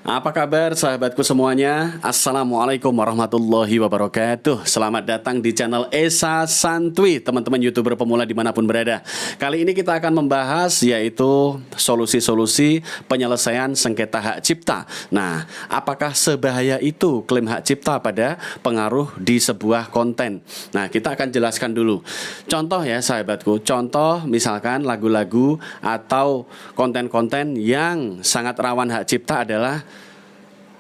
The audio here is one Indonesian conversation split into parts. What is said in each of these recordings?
Apa kabar sahabatku semuanya? Assalamualaikum warahmatullahi wabarakatuh. Selamat datang di channel Esa Santuy, teman-teman YouTuber pemula dimanapun berada. Kali ini kita akan membahas yaitu solusi-solusi penyelesaian sengketa hak cipta. Nah, apakah sebahaya itu klaim hak cipta pada pengaruh di sebuah konten? Nah, kita akan jelaskan dulu. Contoh ya sahabatku, contoh misalkan lagu-lagu atau konten-konten yang sangat rawan hak cipta adalah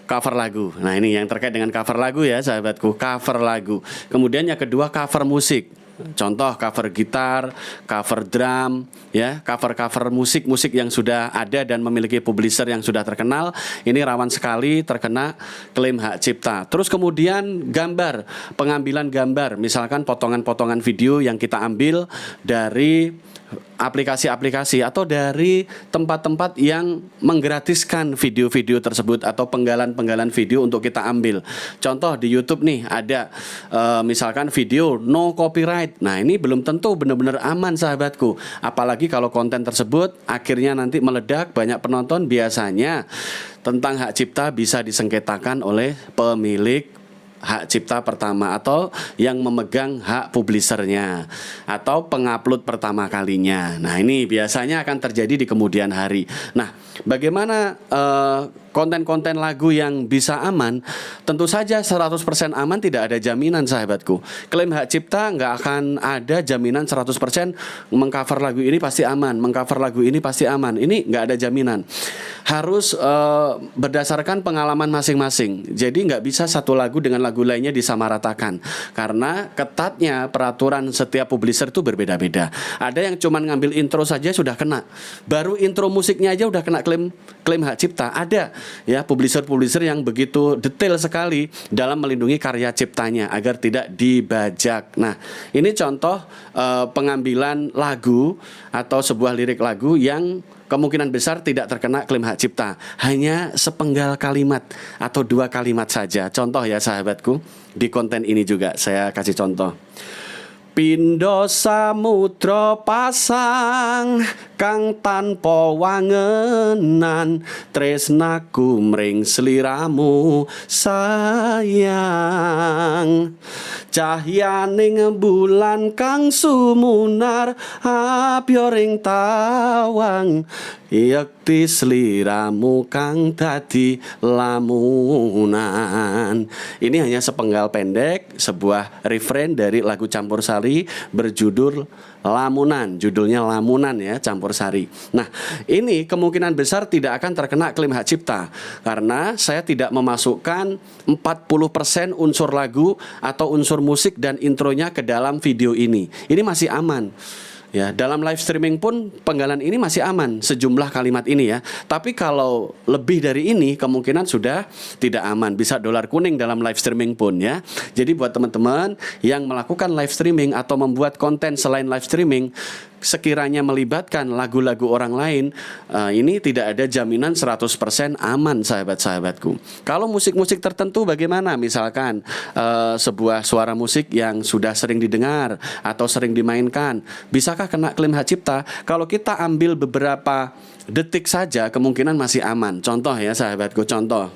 cover lagu. Nah, ini yang terkait dengan cover lagu ya sahabatku, cover lagu. Kemudian yang kedua cover musik. Contoh cover gitar, cover drum, ya, cover musik yang sudah ada dan memiliki publisher yang sudah terkenal, ini rawan sekali terkena klaim hak cipta. Terus kemudian gambar, pengambilan gambar, misalkan potongan-potongan video yang kita ambil dari aplikasi-aplikasi atau dari tempat-tempat yang menggratiskan video-video tersebut atau penggalan-penggalan video untuk kita ambil. Contoh di YouTube nih ada misalkan video no copyright. Nah, ini belum tentu benar-benar aman sahabatku. Apalagi kalau konten tersebut akhirnya nanti meledak banyak penonton, biasanya tentang hak cipta bisa disengketakan oleh pemilik hak cipta pertama atau yang memegang hak publishernya atau pengupload pertama kalinya. Nah, ini biasanya akan terjadi di kemudian hari. Nah, bagaimana konten-konten lagu yang bisa aman? Tentu saja 100% aman tidak ada jaminan sahabatku. Klaim hak cipta nggak akan ada jaminan 100% mengcover lagu ini pasti aman, mengcover lagu ini pasti aman. Ini nggak ada jaminan. Harus berdasarkan pengalaman masing-masing. Jadi nggak bisa satu lagu dengan lagu lainnya disamaratakan, karena ketatnya peraturan setiap publisher itu berbeda-beda. Ada yang cuma ngambil intro saja sudah kena, baru intro musiknya aja udah kena klaim hak cipta. Ada ya publisher yang begitu detail sekali dalam melindungi karya ciptanya agar tidak dibajak. Nah, ini contoh pengambilan lagu atau sebuah lirik lagu yang kemungkinan besar tidak terkena klaim hak cipta. Hanya sepenggal kalimat atau 2 kalimat saja. Contoh ya sahabatku, di konten ini juga saya kasih contoh. Pindho samudra pasang kang tanpa wangenan, tresnaku mring sliramu sayang. Cahyaning bulan kang sumunar apyoring tawang, yakti sliramu kang dadi lamunan. Ini hanya sepenggal pendek, sebuah refrain dari lagu campursari berjudul Lamunan. Judulnya Lamunan ya, campursari. Nah, ini kemungkinan besar tidak akan terkena klaim hak cipta karena saya tidak memasukkan 40% unsur lagu atau unsur musik dan intronya ke dalam video ini. Ini masih aman. Ya, dalam live streaming pun penggalan ini masih aman, sejumlah kalimat ini ya. Tapi kalau lebih dari ini kemungkinan sudah tidak aman, bisa dolar kuning dalam live streaming pun ya. Jadi buat teman-teman yang melakukan live streaming atau membuat konten selain live streaming, sekiranya melibatkan lagu-lagu orang lain, ini tidak ada jaminan 100% aman sahabat-sahabatku. Kalau musik-musik tertentu bagaimana? Misalkan sebuah suara musik yang sudah sering didengar atau sering dimainkan, bisakah kena klaim hak cipta? Kalau kita ambil beberapa detik saja kemungkinan masih aman. Contoh ya sahabatku, contoh.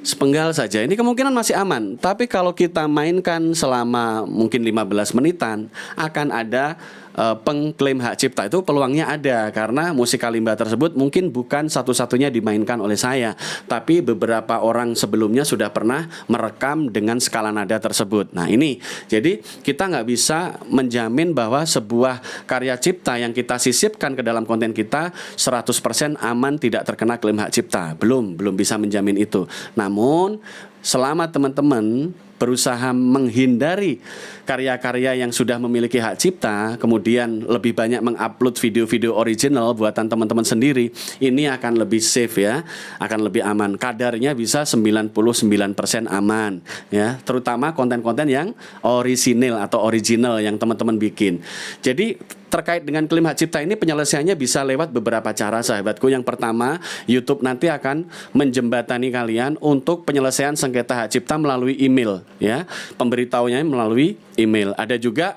Sepenggal saja, ini kemungkinan masih aman. Tapi kalau kita mainkan selama mungkin 15 menitan, akan ada pengklaim hak cipta. Itu peluangnya ada karena musik kalimba tersebut mungkin bukan satu-satunya dimainkan oleh saya, tapi beberapa orang sebelumnya sudah pernah merekam dengan skala nada tersebut. Nah, ini jadi kita nggak bisa menjamin bahwa sebuah karya cipta yang kita sisipkan ke dalam konten kita 100% aman tidak terkena klaim hak cipta. Belum bisa menjamin itu. Namun selama teman-teman berusaha menghindari karya-karya yang sudah memiliki hak cipta, kemudian lebih banyak mengupload video-video original buatan teman-teman sendiri, ini akan lebih safe ya, akan lebih aman. Kadarnya bisa 99% aman ya, terutama konten-konten yang orisinil atau original yang teman-teman bikin. Jadi terkait dengan klaim hak cipta ini penyelesaiannya bisa lewat beberapa cara sahabatku. Yang pertama, YouTube nanti akan menjembatani kalian untuk penyelesaian sengketa hak cipta melalui email ya. Pemberitahunya melalui email. Ada juga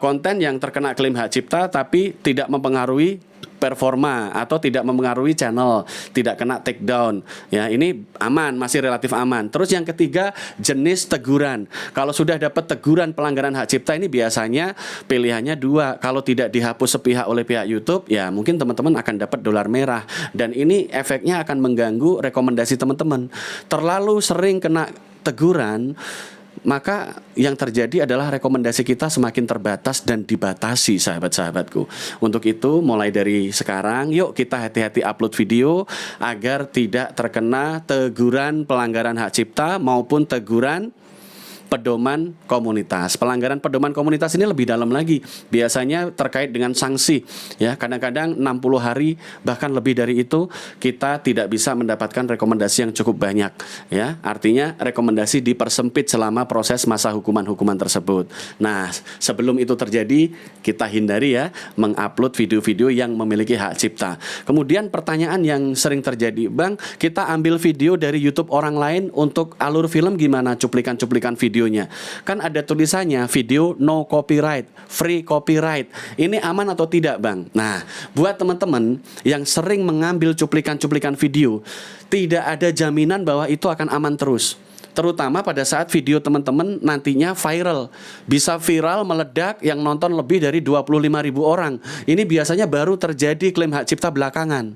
konten yang terkena klaim hak cipta tapi tidak mempengaruhi performa atau tidak mempengaruhi channel, tidak kena take down. Ya, ini aman, masih relatif aman. Terus yang ketiga, jenis teguran. Kalau sudah dapat teguran pelanggaran hak cipta ini biasanya pilihannya dua. Kalau tidak dihapus sepihak oleh pihak YouTube, ya mungkin teman-teman akan dapat dolar merah dan ini efeknya akan mengganggu rekomendasi teman-teman. Terlalu sering kena teguran, maka yang terjadi adalah rekomendasi kita semakin terbatas dan dibatasi sahabat-sahabatku. Untuk itu mulai dari sekarang yuk kita hati-hati upload video agar tidak terkena teguran pelanggaran hak cipta maupun teguran pedoman komunitas. Pelanggaran pedoman komunitas ini lebih dalam lagi. Biasanya terkait dengan sanksi ya. Kadang-kadang 60 hari bahkan lebih dari itu kita tidak bisa mendapatkan rekomendasi yang cukup banyak ya. Artinya rekomendasi dipersempit selama proses masa hukuman-hukuman tersebut. Nah, sebelum itu terjadi kita hindari ya mengupload video-video yang memiliki hak cipta. Kemudian pertanyaan yang sering terjadi, "Bang, kita ambil video dari YouTube orang lain untuk alur film gimana cuplikan-cuplikan video?" Kan ada tulisannya video no copyright, free copyright. Ini aman atau tidak, Bang? Nah, buat teman-teman yang sering mengambil cuplikan-cuplikan video, tidak ada jaminan bahwa itu akan aman terus. Terutama pada saat video teman-teman nantinya viral. Bisa viral, meledak, yang nonton lebih dari 25.000 orang. Ini biasanya baru terjadi klaim hak cipta belakangan.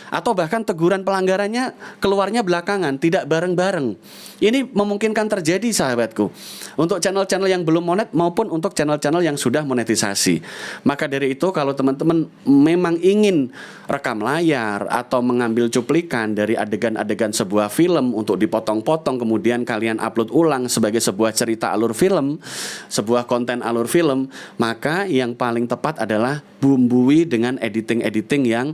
Atau bahkan teguran pelanggarannya keluarnya belakangan, tidak bareng-bareng. Ini memungkinkan terjadi sahabatku, untuk channel-channel yang belum monet maupun untuk channel-channel yang sudah monetisasi. Maka dari itu kalau teman-teman memang ingin rekam layar atau mengambil cuplikan dari adegan-adegan sebuah film untuk dipotong-potong kemudian kalian upload ulang sebagai sebuah cerita alur film, sebuah konten alur film, maka yang paling tepat adalah bumbui dengan editing-editing yang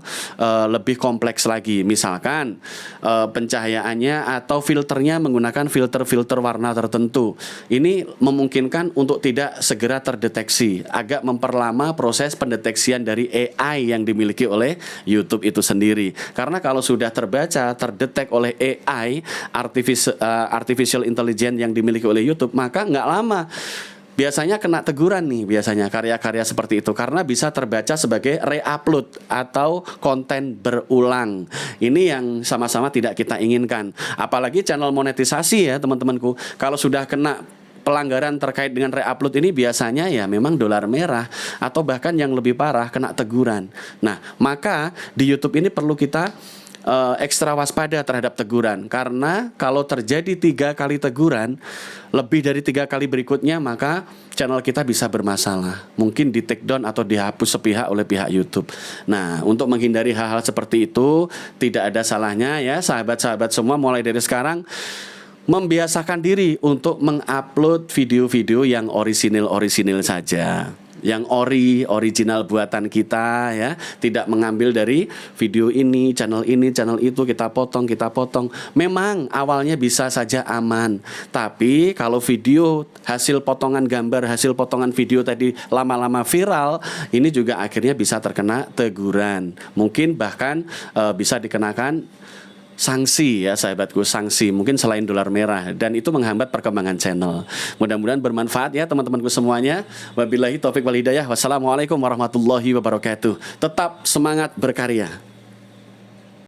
lebih kompleks lagi. Misalkan pencahayaannya atau filternya menggunakan filter-filter warna tertentu. Ini memungkinkan untuk tidak segera terdeteksi, agak memperlama proses pendeteksian dari AI yang dimiliki oleh YouTube itu sendiri. Karena kalau sudah terbaca, terdetek oleh AI, artificial intelligence yang dimiliki oleh YouTube, maka nggak lama biasanya kena teguran nih, biasanya karya-karya seperti itu karena bisa terbaca sebagai re-upload atau konten berulang. Ini yang sama-sama tidak kita inginkan. Apalagi channel monetisasi ya teman-temanku. Kalau sudah kena pelanggaran terkait dengan re-upload ini biasanya ya memang dolar merah atau bahkan yang lebih parah kena teguran. Nah, maka di YouTube ini perlu kita ekstra waspada terhadap teguran, karena kalau terjadi 3 kali teguran lebih dari 3 kali berikutnya maka channel kita bisa bermasalah, mungkin di take down atau dihapus sepihak oleh pihak YouTube. Nah, untuk menghindari hal-hal seperti itu tidak ada salahnya ya sahabat-sahabat semua mulai dari sekarang membiasakan diri untuk mengupload video-video yang orisinil saja, yang original buatan kita ya, tidak mengambil dari video ini, channel itu kita potong. Memang awalnya bisa saja aman, tapi kalau video hasil potongan gambar, hasil potongan video tadi lama-lama viral, ini juga akhirnya bisa terkena teguran, mungkin bahkan bisa dikenakan sanksi ya sahabatku, sanksi mungkin selain dolar merah, dan itu menghambat perkembangan channel. Mudah-mudahan bermanfaat ya teman-temanku semuanya. Wabillahi taufik wal hidayah. Wassalamualaikum warahmatullahi wabarakatuh. Tetap semangat berkarya.